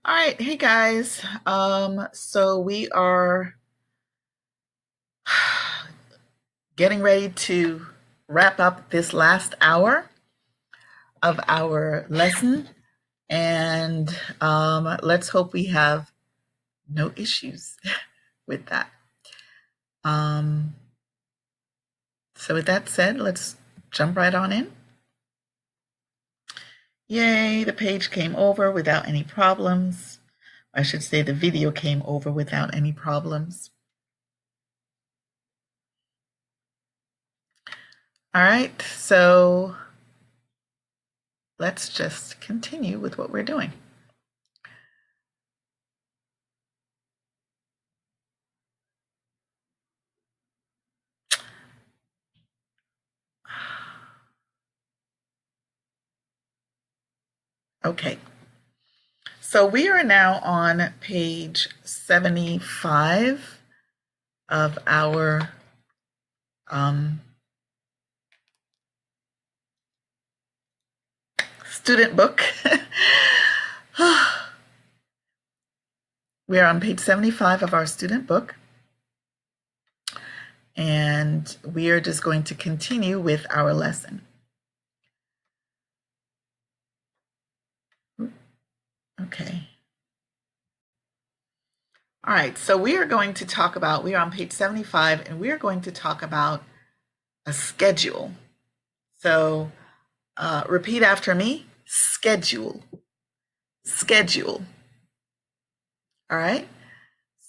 All right, hey guys. So we are getting ready to wrap up this last hour of our lesson, and let's hope we have no issues with that. So with that said, let's jump right on in. Yay, the page came over without any problems. I should say the video came over without any problems. All right, so let's just continue with what we're doing. Okay, so we are now on page 75 of our student book. We are on page 75 of our student book, and we are just going to continue with our lesson. Okay. All right, so we are going to talk about, we are on page 75, and we are going to talk about a schedule. So repeat after me, schedule, schedule. All right,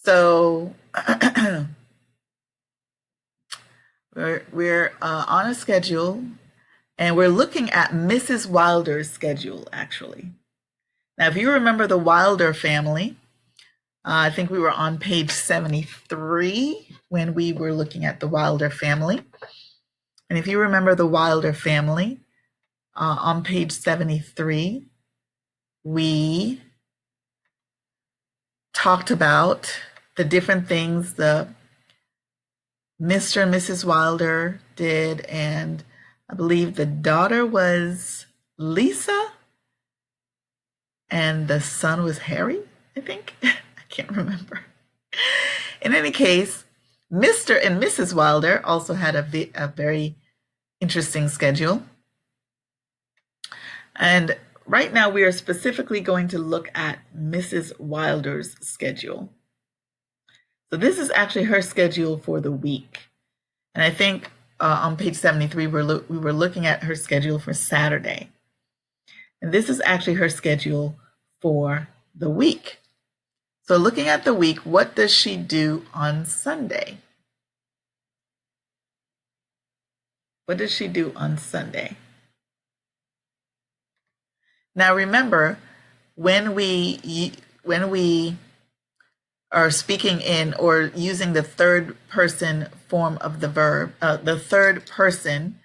so we're on a schedule, and we're looking at Mrs. Wilder's schedule, actually. Now, if you remember the Wilder family, I think we were on page 73 when we were looking at the Wilder family. And if you remember the Wilder family, on page 73, we talked about the different things the Mr. and Mrs. Wilder did, and I believe the daughter was Lisa and the son was Harry, I think. I can't remember. In any case, Mr. and Mrs. Wilder also had a very interesting schedule. And right now we are specifically going to look at Mrs. Wilder's schedule. So this is actually her schedule for the week. And I think on page 73, we were looking at her schedule for Saturday. And this is actually her schedule for the week. So looking at the week, what does she do on Sunday? What does she do on Sunday? Now remember, when we are speaking in or using the third person form of the verb, the third person,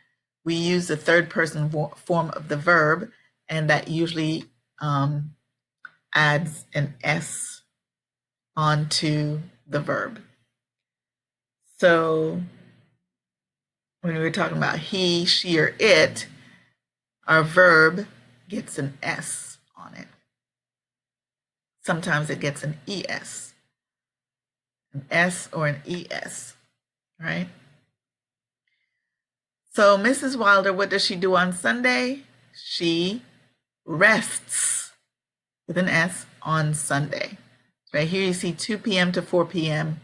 we use the third person form of the verb, and that usually adds an S onto the verb. So when we were talking about he, she, or it, our verb gets an S on it. Sometimes it gets an ES, an S or an ES, right? So Mrs. Wilder, what does she do on Sunday? She rests with an S on Sunday. Right here you see 2 p.m. to 4 p.m.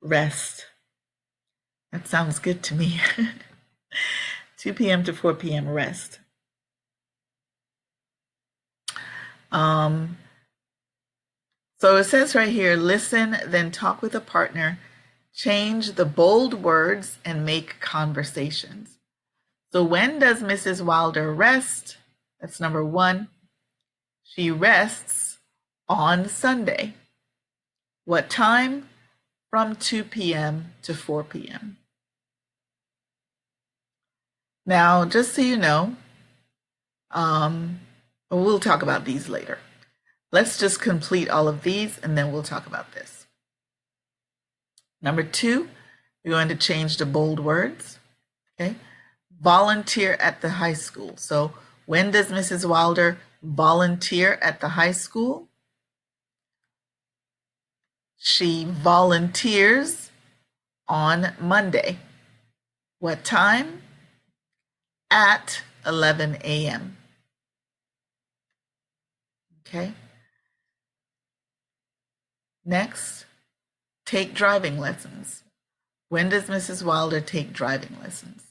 rest. That sounds good to me. 2 p.m. to 4 p.m. rest. So it says right here, listen, then talk with a partner, change the bold words, and make conversations. So when does Mrs. Wilder rest? That's number one. She rests on Sunday. What time? From 2 p.m. to 4 p.m. Now, just so you know, we'll talk about these later. Let's just complete all of these and then we'll talk about this. Number two, we're going to change the bold words. Okay. Volunteer at the high school. So when does Mrs. Wilder volunteer at the high school? she volunteers on Monday. What time? At 11 a.m. Okay. Next, take driving lessons. When does Mrs. Wilder take driving lessons?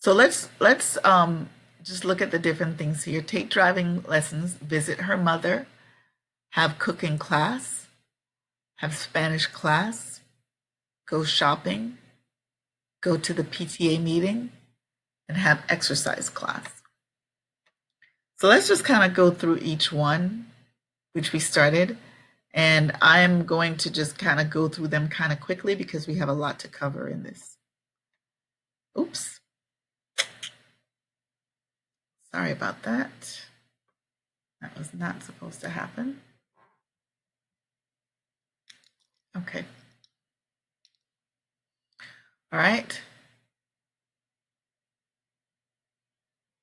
So let's just look at the different things here. Take driving lessons, visit her mother, have cooking class, have Spanish class, go shopping, go to the PTA meeting, and have exercise class. So let's just kind of go through each one, which we started. And I'm going to just kind of go through them kind of quickly because we have a lot to cover in this. Oops. Sorry about that. That was not supposed to happen. Okay. All right.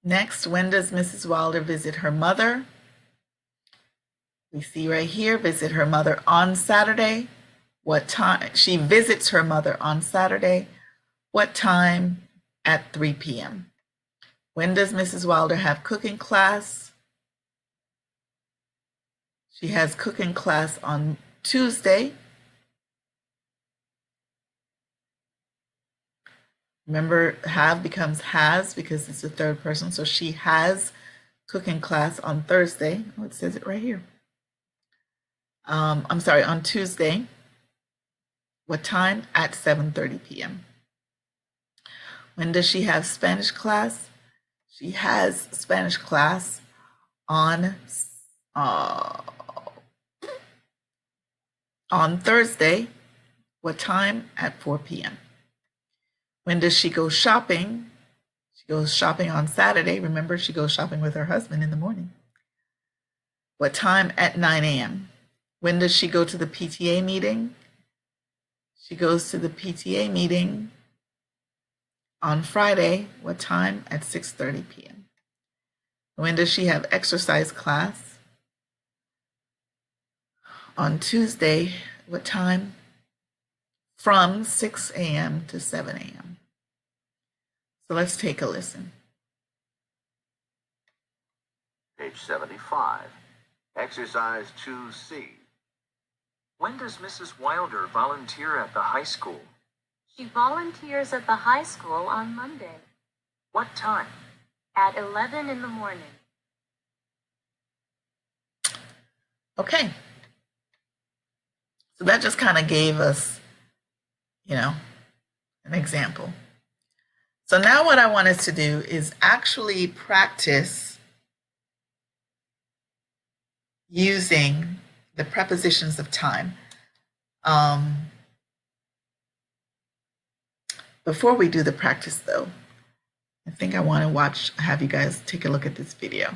Next, when does Mrs. Wilder visit her mother? We see right here, visit her mother on Saturday. What time? She visits her mother on Saturday. What time? At 3 p.m. When does Mrs. Wilder have cooking class? She has cooking class on Tuesday. Remember, have becomes has because it's the third person. So she has cooking class on Thursday. Oh, it says it right here. I'm sorry, on Tuesday. What time? At 7:30 p.m. When does she have Spanish class? She has Spanish class on Thursday. What time? At 4 p.m. When does she go shopping? She goes shopping on Saturday. Remember, she goes shopping with her husband in the morning. What time? At 9 a.m. When does she go to the PTA meeting? She goes to the PTA meeting on Friday. What time? At 6:30 p.m. When does she have exercise class? On Tuesday. What time? From 6 a.m. to 7 a.m. So let's take a listen. Page 75. Exercise 2C. When does Mrs. Wilder volunteer at the high school? She volunteers at the high school on Monday. What time? At 11 in the morning. Okay. So that just kind of gave us, an example. So now what I want us to do is actually practice using the prepositions of time. Before we do the practice though, I think I want to have you guys take a look at this video.